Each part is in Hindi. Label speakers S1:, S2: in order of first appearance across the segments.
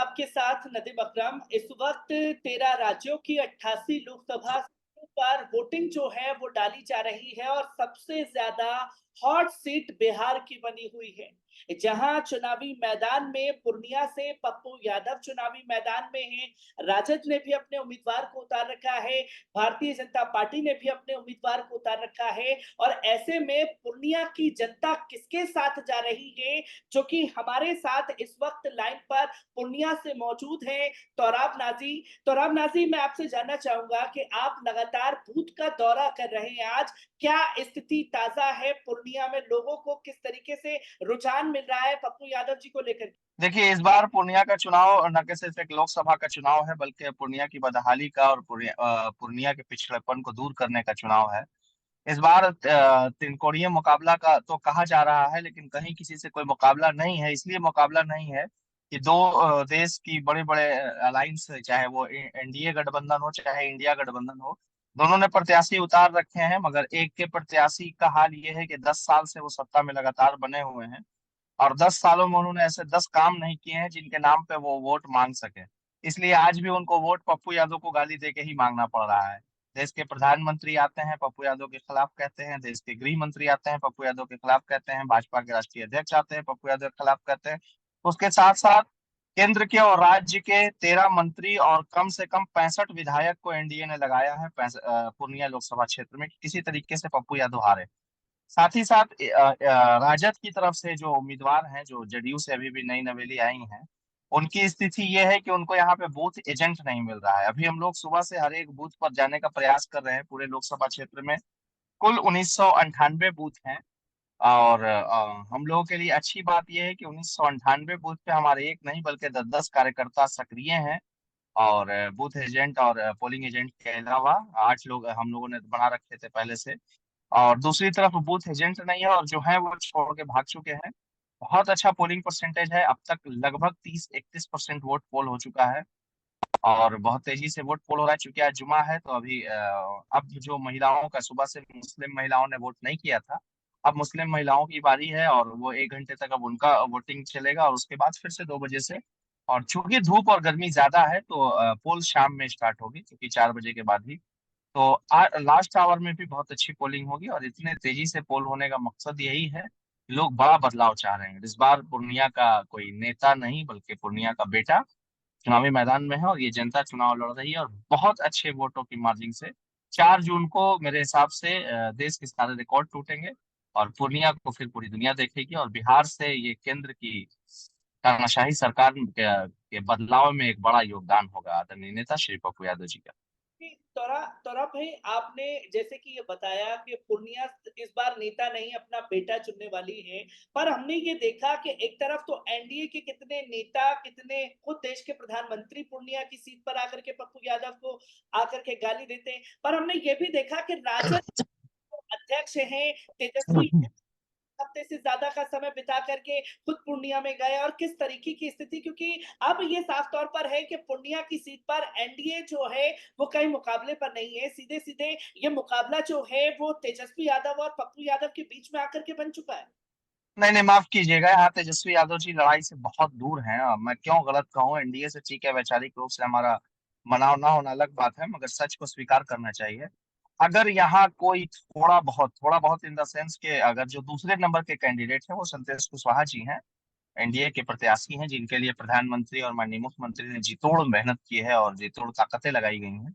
S1: आपके साथ नदीम अकरम। इस वक्त 13 राज्यों की 88 लोकसभा सीटों पर वोटिंग जो है वो डाली जा रही है और सबसे ज्यादा हॉट सीट बिहार की बनी हुई है, जहां चुनावी मैदान में पूर्णिया से पप्पू यादव चुनावी मैदान में हैं। राजद ने भी अपने उम्मीदवार को उतार रखा है, भारतीय जनता पार्टी ने भी अपने उम्मीदवार को उतार रखा है। और ऐसे में पूर्णिया की जनता किसके साथ जा रही है, जो कि हमारे साथ इस वक्त लाइन पर पूर्णिया से मौजूद है तोराब नाजी। तोराब नाजी, मैं आपसे जानना चाहूंगा कि आप लगातार बूथ का दौरा कर रहे हैं, आज क्या स्थिति ताजा है पूर्णिया में, लोगों को किस तरीके से रुझान मिल रहा है पप्पू यादव जी को लेकर?
S2: देखिए, इस बार पूर्णिया का चुनाव न कि सिर्फ एक लोकसभा का चुनाव है, बल्कि पूर्णिया की बदहाली का और पूर्णिया के पिछड़ेपन को दूर करने का चुनाव है। इस बार त्रिकोणीय मुकाबला का तो कहा जा रहा है, लेकिन कहीं किसी से कोई मुकाबला नहीं है। इसलिए मुकाबला नहीं है कि दो देश की बड़े बड़े अलायंस, चाहे वो एनडीए गठबंधन हो चाहे इंडिया गठबंधन हो, दोनों ने प्रत्याशी उतार रखे हैं। मगर एक के प्रत्याशी का हाल ये है कि 10 साल से वो सत्ता में लगातार बने हुए हैं और 10 सालों में उन्होंने ऐसे 10 काम नहीं किए हैं जिनके नाम पे वो वोट मांग सके। इसलिए आज भी उनको वोट पप्पू यादव को गाली दे के ही मांगना पड़ रहा है। देश के प्रधानमंत्री आते हैं, पप्पू यादव के खिलाफ कहते हैं। देश के गृह मंत्री आते हैं, पप्पू यादव के खिलाफ कहते हैं। भाजपा के राष्ट्रीय अध्यक्ष आते हैं, पप्पू यादव के खिलाफ कहते हैं। उसके साथ साथ केंद्र के और राज्य के 13 मंत्री और कम से कम 65 विधायक को एनडीए ने लगाया है पूर्णिया लोकसभा क्षेत्र में, कि किसी तरीके से पप्पू यादव हारे। साथ ही साथ राजद की तरफ से जो उम्मीदवार हैं, जो जदयू से अभी भी नई नवेली आई हैं, उनकी स्थिति ये है कि उनको यहाँ पे बूथ एजेंट नहीं मिल रहा है। अभी हम लोग सुबह से हर एक बूथ पर जाने का प्रयास कर रहे हैं। पूरे लोकसभा क्षेत्र में कुल 1998 बूथ हैं और हम लोगों के लिए अच्छी बात यह है कि 1998 बूथ पे हमारे एक नहीं बल्कि 10-10 कार्यकर्ता सक्रिय हैं। और बूथ एजेंट और पोलिंग एजेंट के अलावा 8 लोग हम लोगों ने बना रखे थे पहले से। और दूसरी तरफ बूथ एजेंट नहीं है और जो है वो छोड़ के भाग चुके हैं। बहुत अच्छा पोलिंग परसेंटेज है, अब तक लगभग 30-31% वोट पोल हो चुका है और बहुत तेजी से वोट पोल हो रहा है। चूंकि आज जुमा है तो अभी अब जो महिलाओं का, सुबह से मुस्लिम महिलाओं ने वोट नहीं किया था, अब मुस्लिम महिलाओं की बारी है और वो 1 घंटे तक अब उनका वोटिंग चलेगा और उसके बाद फिर से 2 बजे से। और चूंकि धूप और गर्मी ज्यादा है तो पोल शाम में स्टार्ट होगी, क्योंकि 4 बजे के बाद ही। तो लास्ट आवर में भी बहुत अच्छी पोलिंग होगी और इतने तेजी से पोल होने का मकसद यही है, लोग बड़ा बदलाव चाह रहे हैं। इस बार पूर्णिया का कोई नेता नहीं बल्कि पूर्णिया का बेटा चुनावी मैदान में है और ये जनता चुनाव लड़ रही है और बहुत अच्छे वोटों की मार्जिन से। 4 जून को मेरे हिसाब से देश के सारे रिकॉर्ड टूटेंगे और पूर्णिया को फिर पूरी दुनिया देखेगी और बिहार से ये केंद्र की तानाशाही सरकार के बदलाव में एक बड़ा योगदान होगा आदरणीय नेता श्री पप्पू यादव जी का।
S1: तोरा तोरा भाई, आपने जैसे कि ये बताया कि पूर्णिया इस बार नेता नहीं अपना बेटा चुनने वाली है, पर हमने ये देखा कि एक तरफ तो एनडीए के कितने नेता, कितने खुद देश के प्रधानमंत्री पूर्णिया की सीट पर आकर के पप्पू यादव को आकर के गाली देते हैं, पर हमने ये भी देखा कि राजद अध्यक्ष हैं तेजस्वी हफ्ते से ज्यादा का समय बिता करके खुद पूर्णिया में गए, और किस तरीके की स्थिति, क्योंकि अब ये साफ तौर पर है कि पूर्णिया की सीट पर एनडीए जो है वो कहीं मुकाबले पर नहीं है। सीधे सीधे ये मुकाबला जो है वो तेजस्वी यादव और पप्पू यादव के बीच में आकर के बन चुका है।
S2: नहीं नहीं, माफ कीजिएगा, यहाँ तेजस्वी यादव जी लड़ाई से बहुत दूर हैं। मैं क्यों गलत कहूँ, एनडीए से ठीक है, वैचारिक रूप से हमारा मनाव ना होना अलग बात है, मगर सच को स्वीकार करना चाहिए। अगर यहाँ कोई थोड़ा बहुत इन द सेंस के, अगर जो दूसरे नंबर के कैंडिडेट हैं वो संतोष कुशवाहा जी हैं, एनडीए के प्रत्याशी हैं, जिनके लिए प्रधानमंत्री और माननीय मुख्यमंत्री ने जी तोड़ मेहनत की है और जी तोड़ ताकतें लगाई गई हैं,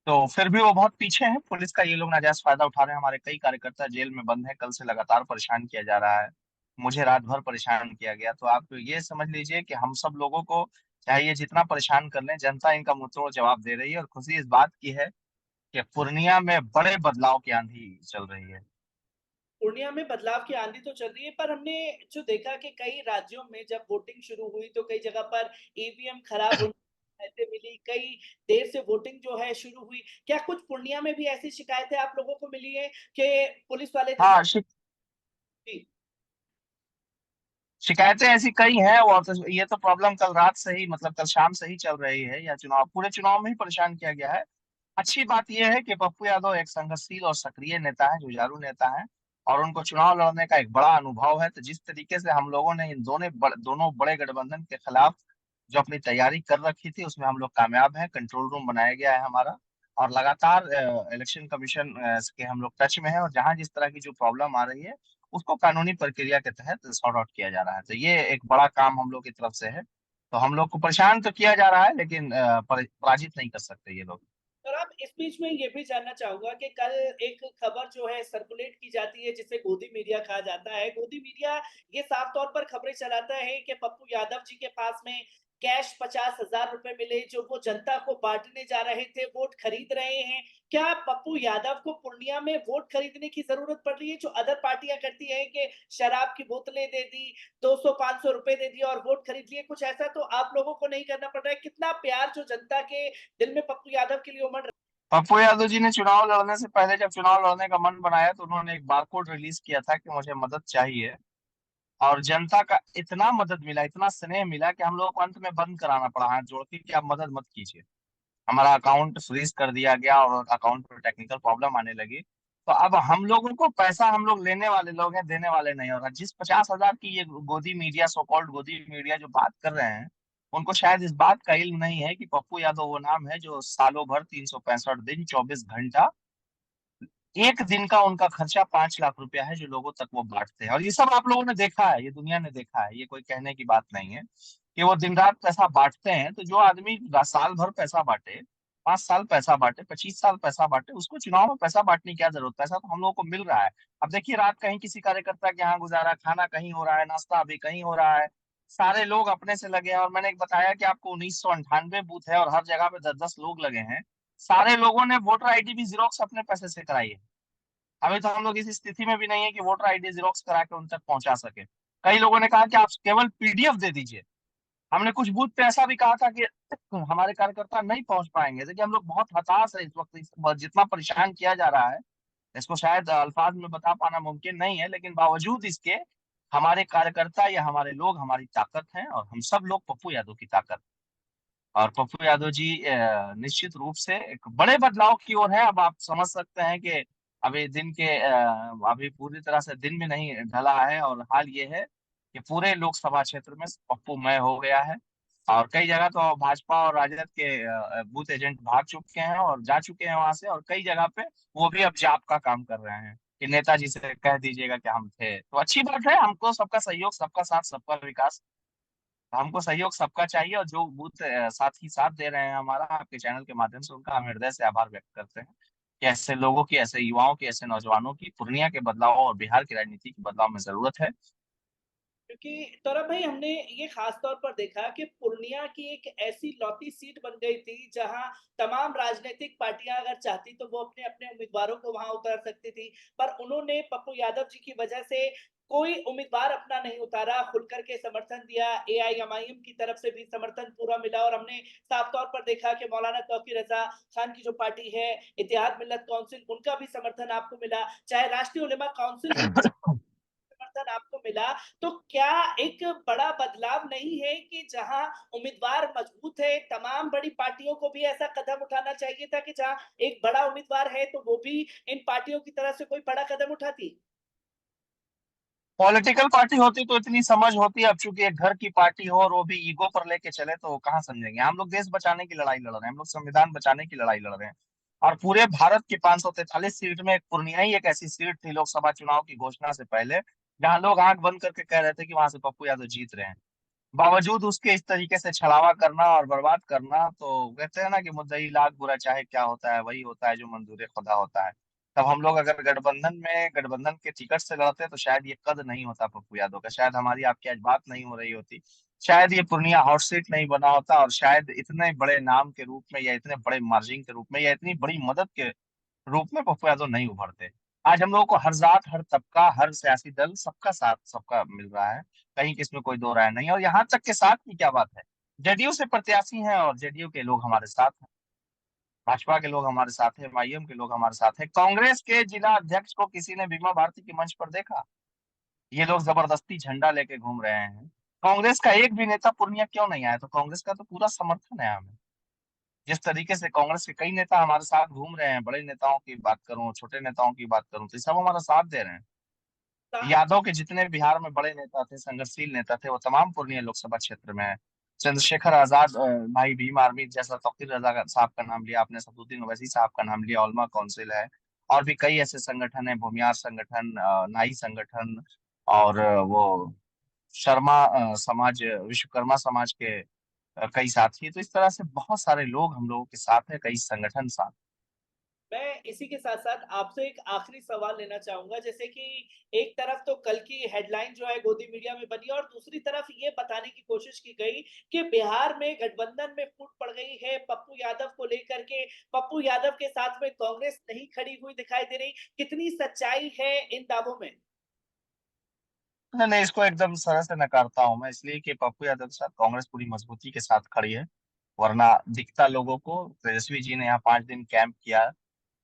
S2: तो फिर भी वो बहुत पीछे हैं। पुलिस का ये लोग नाजायज फायदा उठा रहे हैं। हमारे कई कार्यकर्ता जेल में बंद हैं, कल से लगातार परेशान किया जा रहा है। मुझे रात भर परेशान किया गया। तो आप ये समझ लीजिए कि हम सब लोगों को चाहिए जितना परेशान कर लें, जनता इनका मुंहतोड़ जवाब दे रही है। और खुशी इस बात की है कि पूर्णिया में बड़े बदलाव की आंधी चल रही है।
S1: पूर्णिया में बदलाव की आंधी तो चल रही है, पर हमने जो देखा कि कई राज्यों में जब वोटिंग शुरू हुई तो कई जगह पर ईवीएम खराब होने की शिकायतें मिली, कई देर से वोटिंग जो है शुरू हुई। क्या कुछ पूर्णिया में भी ऐसी शिकायतें आप लोगों को मिली है कि पुलिस वाले धक्का?
S2: हाँ, शिकायतें ऐसी कई हैं। और तो ये तो प्रॉब्लम कल रात से ही, मतलब कल शाम से ही चल रही है, या चुनाव पूरे चुनाव में ही परेशान किया गया है। अच्छी बात यह है कि पप्पू यादव एक संघर्षशील और सक्रिय नेता है, जुझारू नेता है और उनको चुनाव लड़ने का एक बड़ा अनुभव है। तो जिस तरीके से हम लोगों ने इन दोनों बड़े गठबंधन के खिलाफ जो अपनी तैयारी कर रखी थी उसमें हम लोग कामयाब हैं। कंट्रोल रूम बनाया गया है हमारा, और लगातार इलेक्शन कमीशन के हम लोग टच में है, और जहां जिस तरह की जो प्रॉब्लम आ रही है उसको कानूनी प्रक्रिया के तहत सॉर्ट आउट किया जा रहा है। तो ये एक बड़ा काम हम लोग की तरफ से है। तो हम लोग को परेशान तो किया जा रहा है, लेकिन पराजित नहीं कर सकते ये लोग।
S1: और आप इस बीच में ये भी जानना चाहूंगा कि कल एक खबर जो है सर्कुलेट की जाती है जिसे गोदी मीडिया कहा जाता है। गोदी मीडिया ये साफ तौर पर खबरें चलाता है कि पप्पू यादव जी के पास में कैश 50,000 रुपए मिले जो वो जनता को बांटने जा रहे थे, वोट खरीद रहे हैं। क्या पप्पू यादव को पूर्णिया में वोट खरीदने की जरूरत पड़ रही है, जो अदर पार्टियां करती है कि शराब की बोतलें दे दी, 200-500 रुपए दे दिए और वोट खरीद लिए? कुछ ऐसा तो आप लोगों को नहीं करना पड़ रहा है? कितना प्यार जो जनता के दिल में पप्पू यादव के लिए उमड़ रहा
S2: पप्पू यादव जी ने चुनाव लड़ने से पहले, जब चुनाव लड़ने का मन बनाया, तो उन्होंने एक बारकोड रिलीज किया था कि मुझे मदद चाहिए। और जनता का इतना मदद मिला, इतना स्नेह मिला, कि हम लोगों को अंत में बंद कराना पड़ा हाथ जोड़ के कि आप मदद मत कीजिए। हमारा अकाउंट फ्रीज कर दिया गया और अकाउंट पर टेक्निकल प्रॉब्लम आने लगी। तो अब हम लोगों को पैसा, हम लोग लेने वाले लोग हैं, देने वाले नहीं। और जिस 50,000 की ये गोदी मीडिया, सो कॉल्ड गोदी मीडिया जो बात कर रहे हैं, उनको शायद इस बात का इल्म नहीं है कि पप्पू यादव वो नाम है जो सालों भर 365 दिन 24 घंटा, एक दिन का उनका खर्चा 5 लाख रुपया है, जो लोगों तक वो बांटते हैं। और ये सब आप लोगों ने देखा है, ये दुनिया ने देखा है, ये कोई कहने की बात नहीं है कि वो दिन रात पैसा बांटते हैं। तो जो आदमी साल भर पैसा बांटे, 5 साल पैसा बांटे, 25 साल पैसा बांटे, उसको चुनाव में पैसा बांटने की क्या जरूरत? पैसा तो हम लोगों को मिल रहा है। अब देखिए, रात कहीं किसी कार्यकर्ता के यहाँ गुजारा, खाना कहीं हो रहा है, नाश्ता अभी कहीं हो रहा है, सारे लोग अपने से लगे हैं। और मैंने एक बताया कि आपको 1998 बूथ है और हर जगह पे 10-10 लोग लगे हैं। सारे लोगों ने वोटर आईडी भी जीरोक्स अपने पैसे से कराई है। अभी तो हम लोग इस स्थिति में भी नहीं है कि वोटर आईडी जीरोक्स करा के उन तक पहुंचा सके। कई लोगों ने कहा कि आप केवल पीडीएफ दे दीजिए। हमने कुछ बूथ पे ऐसा भी कहा था कि हमारे कार्यकर्ता नहीं पहुंच पाएंगे। देखिए, हम लोग बहुत हताश है इस वक्त, जितना परेशान किया जा रहा है, इसको शायद अल्फाज में बता पाना मुमकिन नहीं है, लेकिन बावजूद इसके हमारे कार्यकर्ता या हमारे लोग हमारी ताकत हैं, और हम सब लोग पप्पू यादव की ताकत। और पप्पू यादव जी निश्चित रूप से एक बड़े बदलाव की ओर है। अब आप समझ सकते हैं कि अभी अभी पूरी तरह से दिन भी नहीं ढला है, और हाल ये है कि पूरे लोकसभा क्षेत्र में पप्पू मय हो गया है। और कई जगह तो भाजपा और राजद के बूथ एजेंट भाग चुके हैं और जा चुके हैं वहां से, और कई जगह पे वो भी अब जाप का काम कर रहे हैं कि नेताजी से कह दीजिएगा कि हम थे। तो अच्छी बात है, हमको सबका सहयोग, सबका साथ, सबका विकास। हमको सहयोग सबका चाहिए, और जो बूथ साथी साथ दे रहे हैं हमारा आपके चैनल के माध्यम से, उनका हम हृदय से आभार व्यक्त करते हैं कि ऐसे लोगों की, ऐसे युवाओं की, ऐसे नौजवानों की पूर्णिया के बदलाव और बिहार की राजनीति के बदलाव में जरूरत है।
S1: क्योंकि तौरब भाई हमने ये खास तौर पर देखा कि पूर्णिया की एक ऐसी लौती सीट बन गई थी जहां तमाम राजनीतिक पार्टियां अगर चाहती तो वो अपने अपने उम्मीदवारों को वहां उतार सकती थी, पर उन्होंने पप्पू यादव जी की वजह से कोई उम्मीदवार अपना नहीं उतारा, खुलकर के समर्थन दिया। एआईएमआईएम की तरफ से भी समर्थन पूरा मिला, और हमने साफ तौर पर देखा कि मौलाना तौकीर रजा खान की जो पार्टी है इत्तेहाद मिल्लत काउंसिल, उनका भी समर्थन आपको मिला, चाहे राष्ट्रीय उलेमा काउंसिल से समर्थन आपको मिला। तो क्या एक बड़ा बदलाव नहीं है कि जहां उम्मीदवार मजबूत है, तमाम बड़ी पार्टियों को भी ऐसा कदम उठाना चाहिए था कि जहां एक बड़ा उम्मीदवार है तो वो भी इन पार्टियों की तरह से कोई बड़ा कदम उठाती?
S2: पॉलिटिकल पार्टी होती तो इतनी समझ होती। अब चूंकि एक घर की पार्टी हो और वो भी ईगो पर लेके चले, तो कहाँ समझेंगे। हम लोग देश बचाने की लड़ाई लड़ रहे हैं, हम लोग संविधान बचाने की लड़ाई लड़ रहे हैं। और पूरे भारत की 543 सीट में एक पूर्णिया ही एक ऐसी सीट थी लोकसभा चुनाव की घोषणा से पहले, जहां लोग आंख बंद करके कह रहे थे कि वहां से पप्पू यादव जीत रहे हैं। बावजूद उसके इस तरीके से छलावा करना और बर्बाद करना, तो कहते हैं ना कि मुद्दई लाख बुरा चाहे क्या होता है, वही होता है जो मंजूर खुदा होता है। तब हम लोग अगर गठबंधन के टिकट से लड़ते, तो शायद ये कद नहीं होता पप्पू यादव का, शायद हमारी आपकी आज बात नहीं हो रही होती, शायद ये पूर्णिया हॉट सीट नहीं बना होता, और शायद इतने बड़े नाम के रूप में, या इतने बड़े मार्जिन के रूप में, या इतनी बड़ी मदद के रूप में पप्पू यादव नहीं उभरते। आज हम लोगों को हर जात, हर तबका, हर सियासी दल, सबका साथ, सबका मिल रहा है। कहीं किसमें कोई दो राय नहीं है। और यहाँ तक के साथ की क्या बात है, जेडीयू से प्रत्याशी हैं और जेडीयू के लोग हमारे साथ हैं, भाजपा के लोग हमारे साथ हैं, एमआईएम के लोग हमारे साथ हैं। कांग्रेस के जिला अध्यक्ष को किसी ने बीमा भारती के मंच पर देखा? ये लोग जबरदस्ती झंडा लेके घूम रहे हैं। कांग्रेस का एक भी नेता पूर्णिया क्यों नहीं आया? तो कांग्रेस का तो पूरा समर्थन है हमें। जिस तरीके से कांग्रेस के कई नेता हमारे साथ घूम रहे हैं, बड़े नेताओं की बात करूं, छोटे नेताओं की बात करूं, तो ये सब हमारा साथ दे रहे हैं। यादव के जितने बिहार में बड़े नेता थे, संघर्षशील नेता थे, वो तमाम पूर्णिया लोकसभा क्षेत्र में है। चंद्रशेखर आजाद भाई भीम आर्मी जैसा, तौकीर रजा साहब का नाम लिया आपने, सदुद्दीन ओवैसी साहब का नाम लिया, उलमा काउंसिल है, और भी कई ऐसे संगठन है, भूमियार संगठन, नाई संगठन, और वो शर्मा समाज, विश्वकर्मा समाज के कई साथी। तो इस तरह से बहुत सारे लोग हम लोगों के साथ है, कई संगठन साथ।
S1: मैं इसी के साथ साथ आपसे एक आखिरी सवाल लेना चाहूंगा, जैसे कि एक तरफ तो कल की हेडलाइन जो है गोदी मीडिया में बनी और दूसरी तरफ ये बताने की कोशिश की गई कि बिहार में गठबंधन में फूट पड़ गई है पप्पू यादव को लेकर के। पप्पू यादव के साथ में कांग्रेस नहीं खड़ी हुई दिखाई दे रही, कितनी सच्चाई है इन दावों में?
S2: नहीं नहीं, इसको एकदम सरह से नकारता हूं मैं, इसलिए कि पप्पू यादव के साथ कांग्रेस पूरी मजबूती के साथ खड़ी है। वरना दिखता लोगों को, तेजस्वी जी ने यहाँ 5 दिन कैंप किया,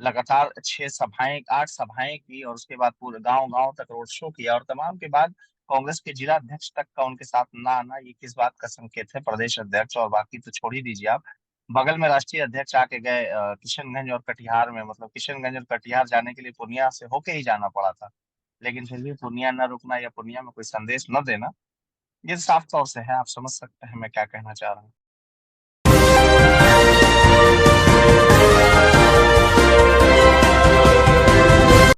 S2: लगातार 6 सभाएं, 8 सभाएं की, और उसके बाद पूरे गांव गांव तक रोड शो किया, और तमाम के बाद कांग्रेस के जिला अध्यक्ष तक का उनके साथ ना आना, ये किस बात का संकेत है? प्रदेश अध्यक्ष और बाकी तो छोड़ ही दीजिए आप, बगल में राष्ट्रीय अध्यक्ष आके गए किशनगंज और कटिहार में, मतलब किशनगंज और कटिहार जाने के लिए पूर्णिया से होके ही जाना पड़ा था, लेकिन फिर भी पूर्णिया न रुकना या पूर्णिया में कोई संदेश न देना, ये साफ तौर से है, आप समझ सकते हैं मैं क्या कहना चाह रहा हूँ।